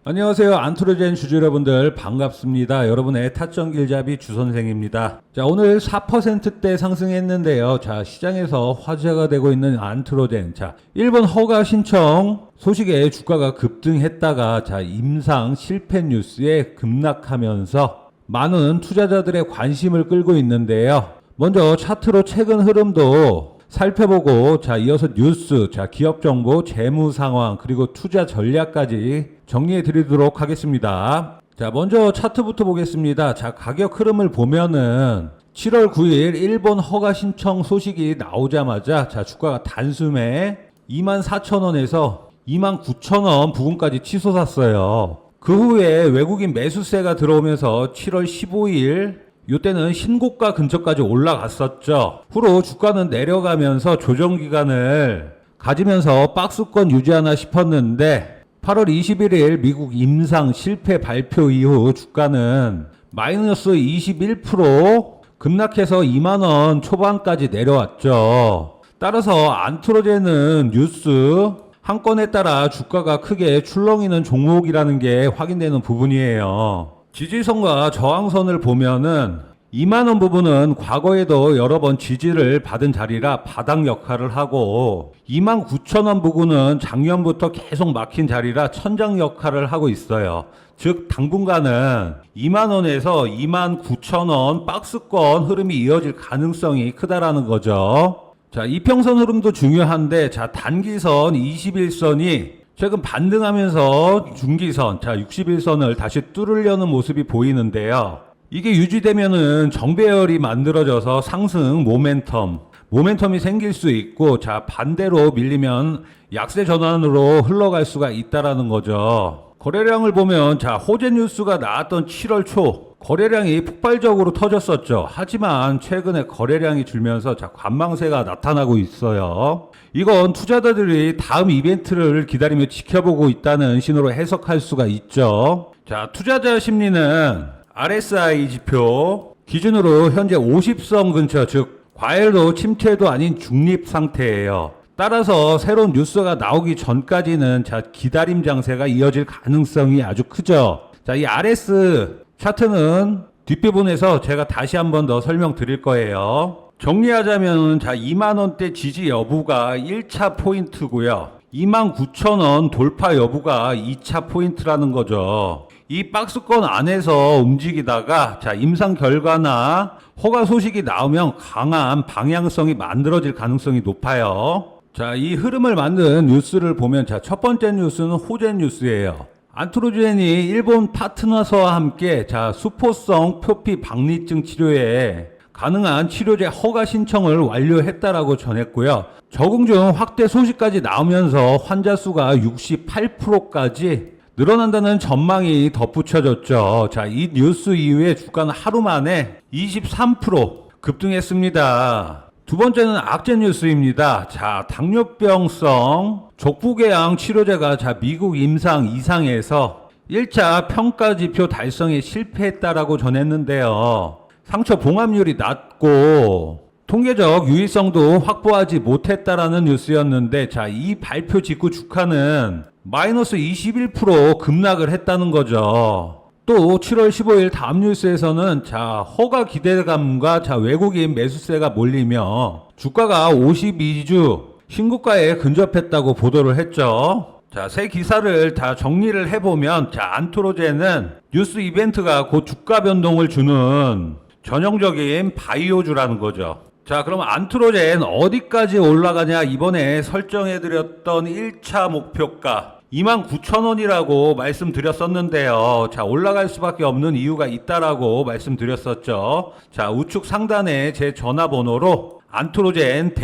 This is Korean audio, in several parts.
안녕하세요. 안트로젠 주주 여러분들 반갑습니다. 여러분의 타점 길잡이 주선생입니다. 자, 오늘 4%대 상승했는데요. 자, 시장에서 화제가 되고 있는 안트로젠. 자, 1번 허가 신청 소식에 주가가 급등했다가 자, 임상 실패 뉴스에 급락하면서 많은 투자자들의 관심을 끌고 있는데요. 먼저 차트로 최근 흐름도 살펴보고 자, 이어서 뉴스, 자, 기업 정보, 재무 상황, 그리고 투자 전략까지 정리해 드리도록 하겠습니다. 자, 먼저 차트부터 보겠습니다. 자, 가격 흐름을 보면은 7월 9일 일본 허가 신청 소식이 나오자마자 자, 주가가 단숨에 24,000원에서 29,000원 부근까지 치솟았어요. 그 후에 외국인 매수세가 들어오면서 7월 15일 이때는 신고가 근처까지 올라갔었죠. 후로 주가는 내려가면서 조정 기간을 가지면서 박스권 유지하나 싶었는데 8월 21일 미국 임상 실패 발표 이후 주가는 마이너스 21% 급락해서 2만원 초반까지 내려왔죠. 따라서 안트로젠은 뉴스 한 건에 따라 주가가 크게 출렁이는 종목이라는 게 확인되는 부분이에요. 지지선과 저항선을 보면은 2만원 부분은 과거에도 여러 번 지지를 받은 자리라 바닥 역할을 하고 29,000원 부분은 작년부터 계속 막힌 자리라 천장 역할을 하고 있어요. 즉 당분간은 2만원에서 29,000원 박스권 흐름이 이어질 가능성이 크다라는 거죠. 자, 이평선 흐름도 중요한데 자, 단기선 21선이 최근 반등하면서 중기선, 자 61선을 다시 뚫으려는 모습이 보이는데요. 이게 유지되면은 정배열이 만들어져서 상승 모멘텀이 생길 수 있고 자 반대로 밀리면 약세 전환으로 흘러갈 수가 있다라는 거죠. 거래량을 보면 자 호재 뉴스가 나왔던 7월 초 거래량이 폭발적으로 터졌었죠. 하지만 최근에 거래량이 줄면서 자 관망세가 나타나고 있어요. 이건 투자자들이 다음 이벤트를 기다리며 지켜보고 있다는 신호로 해석할 수가 있죠. 자, 투자자 심리는 RSI 지표 기준으로 현재 50선 근처, 즉 과열도 침체도 아닌 중립 상태예요. 따라서 새로운 뉴스가 나오기 전까지는 자 기다림 장세가 이어질 가능성이 아주 크죠. 자, 이 RS 차트는 뒷부분에서 제가 다시 한 번 더 설명드릴 거예요. 정리하자면 자 2만원대 지지 여부가 1차 포인트고요. 29,000원 돌파 여부가 2차 포인트라는 거죠. 이 박스권 안에서 움직이다가 자 임상 결과나 허가 소식이 나오면 강한 방향성이 만들어질 가능성이 높아요. 자, 이 흐름을 만든 뉴스를 보면 자 첫 번째 뉴스는 호재 뉴스예요. 안트로젠이 일본 파트너서와 함께 자 수포성 표피 박리증 치료에 가능한 치료제 허가 신청을 완료했다라고 전했고요. 적응 중 확대 소식까지 나오면서 환자 수가 68%까지 늘어난다는 전망이 덧붙여졌죠. 자, 이 뉴스 이후에 주가는 하루 만에 23% 급등했습니다. 두 번째는 악재 뉴스입니다. 자, 당뇨병성 족부궤양 치료제가 자 미국 임상 이상에서 1차 평가 지표 달성에 실패했다라고 전했는데요. 상처 봉합률이 낮고 통계적 유의성도 확보하지 못했다라는 뉴스였는데 자, 이 발표 직후 주가는 마이너스 21% 급락을 했다는 거죠. 또 7월 15일 다음 뉴스에서는 자 허가 기대감과 자 외국인 매수세가 몰리며 주가가 52주 신고가에 근접했다고 보도를 했죠. 자, 새 기사를 다 정리를 해보면 자 안트로젠은 뉴스 이벤트가 곧 주가 변동을 주는 전형적인 바이오주라는 거죠. 자, 그럼 안트로젠 어디까지 올라가냐? 이번에 설정해드렸던 1차 목표가 29,000원이라고 말씀드렸었는데요. 자, 올라갈 수밖에 없는 이유가 있다라고 말씀드렸었죠. 자, 우측 상단에 제 전화번호로 안트로젠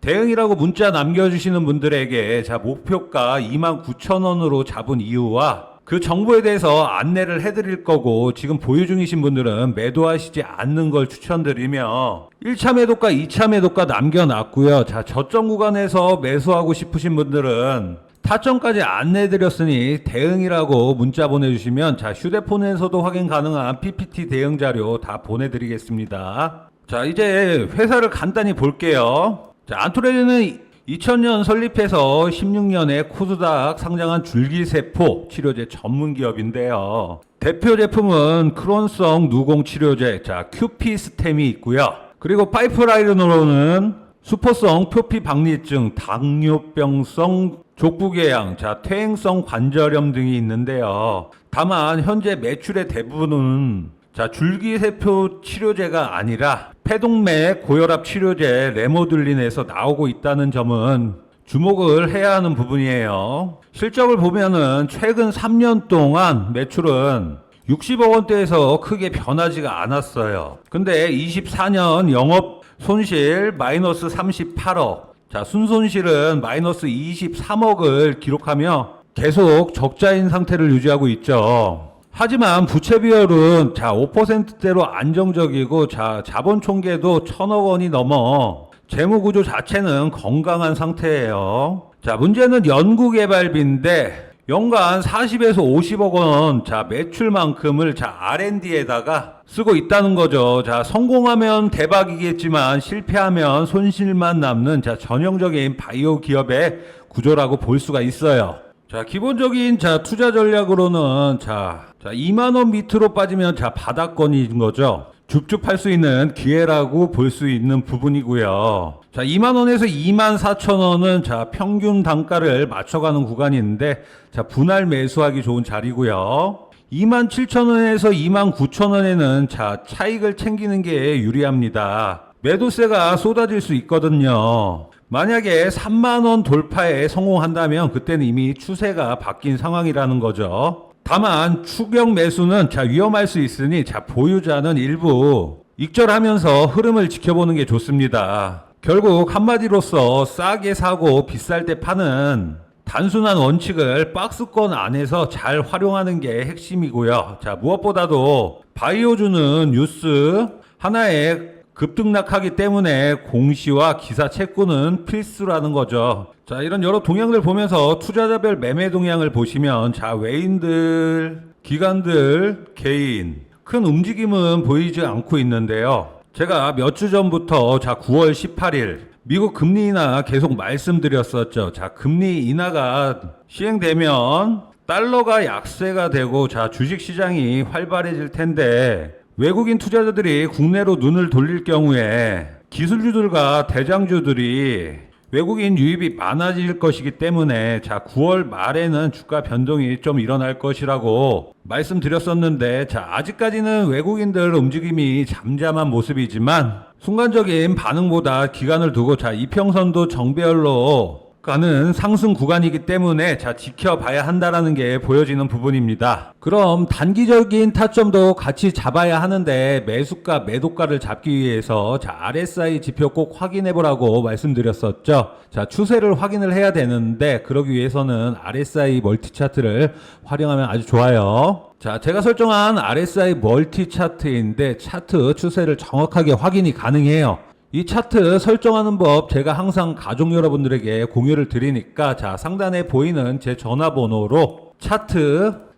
대응이라고 문자 남겨주시는 분들에게 자, 목표가 29,000원으로 잡은 이유와 그 정보에 대해서 안내를 해드릴 거고 지금 보유 중이신 분들은 매도하시지 않는 걸 추천드리며 1차 매도가 2차 매도가 남겨놨고요. 자, 저점 구간에서 매수하고 싶으신 분들은 타점까지 안내해드렸으니 대응이라고 문자 보내주시면 자 휴대폰에서도 확인 가능한 PPT 대응 자료 다 보내드리겠습니다. 자, 이제 회사를 간단히 볼게요. 자, 안트로젠은 2000년 설립해서 16년에 코스닥 상장한 줄기세포 치료제 전문 기업인데요. 대표 제품은 크론성 누공 치료제, 자, 큐피스템이 있고요. 그리고 파이프라인으로는 수포성 표피박리증, 당뇨병성 족부궤양, 자, 퇴행성 관절염 등이 있는데요. 다만 현재 매출의 대부분은 자, 줄기세포 치료제가 아니라 폐동맥 고혈압 치료제 레모들린에서 나오고 있다는 점은 주목을 해야 하는 부분이에요. 실적을 보면은 최근 3년 동안 매출은 60억 원대에서 크게 변하지가 않았어요. 근데 24년 영업 손실 마이너스 38억, 자, 순손실은 마이너스 23억을 기록하며 계속 적자인 상태를 유지하고 있죠. 하지만 부채 비율은 자 5%대로 안정적이고 자 자본 총계도 1,000억 원이 넘어 재무 구조 자체는 건강한 상태예요. 자, 문제는 연구 개발비인데 연간 40에서 50억 원 자 매출만큼을 자 R&D에다가 쓰고 있다는 거죠. 자, 성공하면 대박이겠지만 실패하면 손실만 남는 자 전형적인 바이오 기업의 구조라고 볼 수가 있어요. 자, 기본적인 자 투자 전략으로는 자 2만 원 밑으로 빠지면 자 바닥권인 거죠. 줍줍할 수 있는 기회라고 볼 수 있는 부분이고요. 자, 2만 원에서 2만 4천 원은 자 평균 단가를 맞춰가는 구간이 있는데 자 분할 매수하기 좋은 자리고요. 2만 7천 원에서 2만 9천 원에는 자 차익을 챙기는 게 유리합니다. 매도세가 쏟아질 수 있거든요. 만약에 3만 원 돌파에 성공한다면 그때는 이미 추세가 바뀐 상황이라는 거죠. 다만 추격 매수는 자 위험할 수 있으니 자 보유자는 일부 익절하면서 흐름을 지켜보는 게 좋습니다. 결국 한마디로서 싸게 사고 비쌀 때 파는 단순한 원칙을 박스권 안에서 잘 활용하는 게 핵심이고요. 자, 무엇보다도 바이오주는 뉴스 하나에 급등락하기 때문에 공시와 기사 채권은 필수라는 거죠. 자, 이런 여러 동향들 보면서 투자자별 매매 동향을 보시면 자 외인들, 기관들, 개인 큰 움직임은 보이지 않고 있는데요. 제가 몇 주 전부터 자 9월 18일 미국 금리 인하 계속 말씀드렸었죠. 자, 금리 인하가 시행되면 달러가 약세가 되고 자 주식시장이 활발해질 텐데 외국인 투자자들이 국내로 눈을 돌릴 경우에 기술주들과 대장주들이 외국인 유입이 많아질 것이기 때문에 자 9월 말에는 주가 변동이 좀 일어날 것이라고 말씀드렸었는데 자 아직까지는 외국인들 움직임이 잠잠한 모습이지만 순간적인 반응보다 기간을 두고 자 이평선도 정배열로 가는 상승 구간이기 때문에 자 지켜봐야 한다라는 게 보여지는 부분입니다. 그럼 단기적인 타점도 같이 잡아야 하는데 매수가 매도가를 잡기 위해서 자 RSI 지표 꼭 확인해 보라고 말씀드렸었죠. 자 추세를 확인을 해야 되는데 그러기 위해서는 RSI 멀티 차트를 활용하면 아주 좋아요. 자, 제가 설정한 RSI 멀티 차트인데 차트 추세를 정확하게 확인이 가능해요. 이 차트 설정하는 법 제가 항상 가족 여러분들에게 공유를 드리니까 자 상단에 보이는 제 전화번호로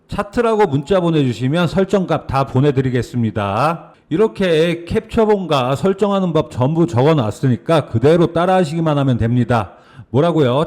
차트라고 문자 보내주시면 설정값 다 보내드리겠습니다. 이렇게 캡처본과 설정하는 법 전부 적어놨으니까 그대로 따라 하시기만 하면 됩니다. 뭐라고요?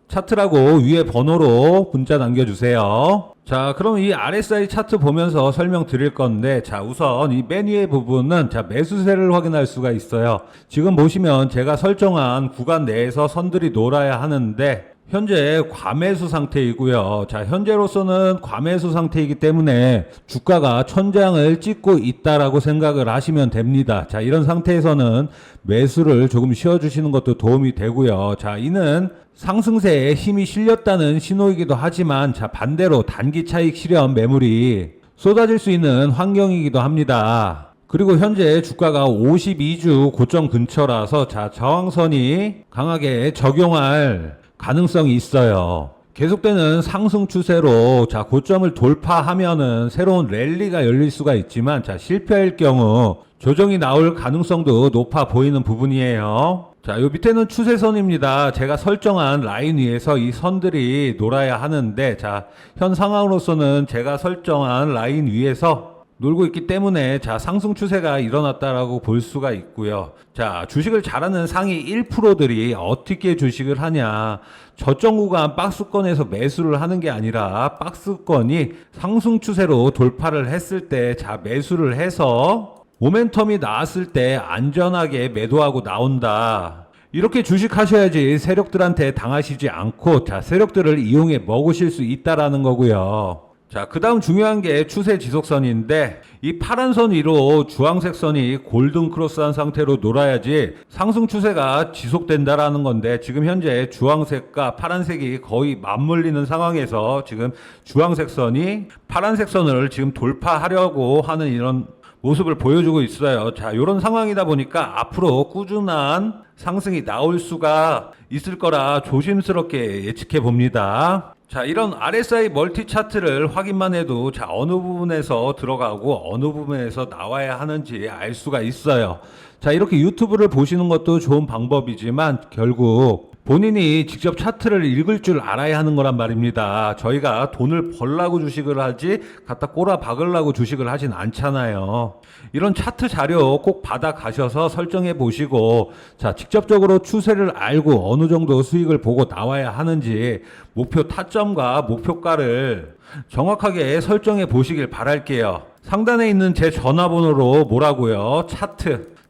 차트라고 위에 번호로 문자 남겨주세요. 자, 그럼 이 RSI 차트 보면서 설명드릴 건데 자 우선 이 맨 위의 부분은 자 매수세를 확인할 수가 있어요. 지금 보시면 제가 설정한 구간 내에서 선들이 놀아야 하는데 현재 과매수 상태이고요. 자 현재로서는 과매수 상태이기 때문에 주가가 천장을 찍고 있다라고 생각을 하시면 됩니다. 자 이런 상태에서는 매수를 조금 쉬어주시는 것도 도움이 되고요. 자 이는 상승세에 힘이 실렸다는 신호이기도 하지만 자 반대로 단기 차익 실현 매물이 쏟아질 수 있는 환경이기도 합니다. 그리고 현재 주가가 52주 고점 근처라서 자 저항선이 강하게 적용할 가능성이 있어요. 계속되는 상승 추세로 자 고점을 돌파하면은 새로운 랠리가 열릴 수가 있지만 자 실패할 경우 조정이 나올 가능성도 높아 보이는 부분이에요. 자, 요 밑에는 추세선입니다. 제가 설정한 라인 위에서 이 선들이 놀아야 하는데 자 현 상황으로서는 제가 설정한 라인 위에서 놀고 있기 때문에 자, 상승 추세가 일어났다라고 볼 수가 있고요. 자, 주식을 잘하는 상위 1%들이 어떻게 주식을 하냐? 저점 구간 박스권에서 매수를 하는 게 아니라 박스권이 상승 추세로 돌파를 했을 때 자, 매수를 해서 모멘텀이 나왔을 때 안전하게 매도하고 나온다. 이렇게 주식하셔야지 세력들한테 당하시지 않고 자, 세력들을 이용해 먹으실 수 있다라는 거고요. 자, 그 다음 중요한 게 추세 지속선인데 이 파란 선 위로 주황색 선이 골든 크로스한 상태로 놀아야지 상승 추세가 지속된다라는 건데 지금 현재 주황색과 파란색이 거의 맞물리는 상황에서 지금 주황색 선이 파란색 선을 지금 돌파하려고 하는 이런 모습을 보여주고 있어요. 자, 이런 상황이다 보니까 앞으로 꾸준한 상승이 나올 수가 있을 거라 조심스럽게 예측해 봅니다. 자, 이런 RSI 멀티 차트를 확인만 해도 자, 어느 부분에서 들어가고 어느 부분에서 나와야 하는지 알 수가 있어요. 자, 이렇게 유튜브를 보시는 것도 좋은 방법이지만 결국 본인이 직접 차트를 읽을 줄 알아야 하는 거란 말입니다. 저희가 돈을 벌라고 주식을 하지 갖다 꼬라 박으려고 주식을 하진 않잖아요. 이런 차트 자료 꼭 받아 가셔서 설정해 보시고 자, 직접적으로 추세를 알고 어느 정도 수익을 보고 나와야 하는지 목표 타점과 목표가를 정확하게 설정해 보시길 바랄게요. 상단에 있는 제 전화번호로 뭐라고요?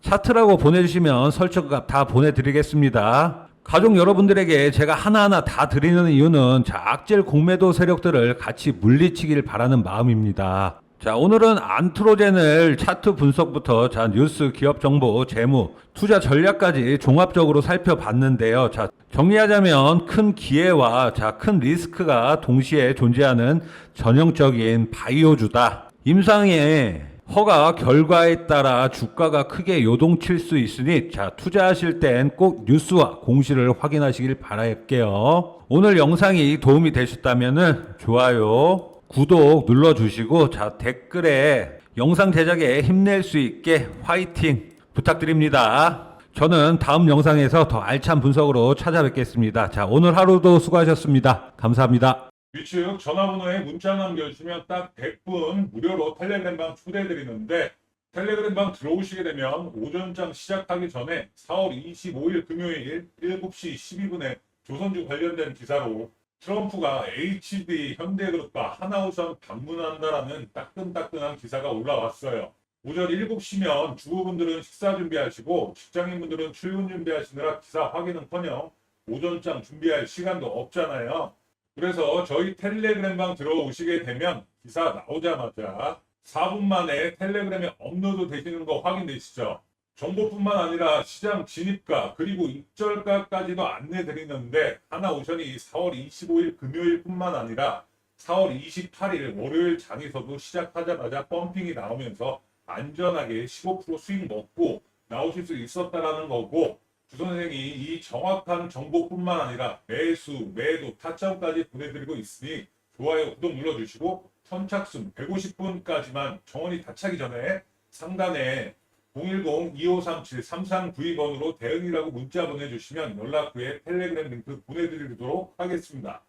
차트라고 보내주시면 설정값 다 보내드리겠습니다. 가족 여러분들에게 제가 하나하나 다 드리는 이유는 자, 악질 공매도 세력들을 같이 물리치길 바라는 마음입니다. 자, 오늘은 안트로젠을 차트 분석부터 자, 뉴스, 기업 정보, 재무, 투자 전략까지 종합적으로 살펴봤는데요. 자, 정리하자면 큰 기회와 자, 큰 리스크가 동시에 존재하는 전형적인 바이오주다. 임상의 허가 결과에 따라 주가가 크게 요동칠 수 있으니 자, 투자하실 땐 꼭 뉴스와 공시를 확인하시길 바랄게요. 오늘 영상이 도움이 되셨다면 좋아요, 구독 눌러주시고 자, 댓글에 영상 제작에 힘낼 수 있게 화이팅 부탁드립니다. 저는 다음 영상에서 더 알찬 분석으로 찾아뵙겠습니다. 자, 오늘 하루도 수고하셨습니다. 감사합니다. 위측 전화번호에 문자 남겨주시면 딱 100분 무료로 텔레그램방 초대해드리는데 텔레그램방 들어오시게 되면 오전장 시작하기 전에 4월 25일 금요일 7시 12분에 조선주 관련된 기사로 트럼프가 HD 현대그룹과 하나오션 방문한다라는 따끈따끈한 기사가 올라왔어요. 오전 7시면 주부분들은 식사 준비하시고 직장인분들은 출근 준비하시느라 기사 확인은커녕 오전장 준비할 시간도 없잖아요. 그래서 저희 텔레그램방 들어오시게 되면 기사 나오자마자 4분 만에 텔레그램에 업로드 되시는 거 확인되시죠? 정보뿐만 아니라 시장 진입가 그리고 입절가까지도 안내 드리는데 하나오션이 4월 25일 금요일뿐만 아니라 4월 28일 월요일 장에서도 시작하자마자 펌핑이 나오면서 안전하게 15% 수익 먹고 나오실 수 있었다라는 거고 주 선생이 이 정확한 정보뿐만 아니라 매수, 매도, 타점까지 보내드리고 있으니 좋아요, 구독 눌러주시고 선착순 150분까지만 정원이 다 차기 전에 상단에 010-2537-3392번으로 대응이라고 문자 보내주시면 연락 후에 텔레그램 링크 보내드리도록 하겠습니다.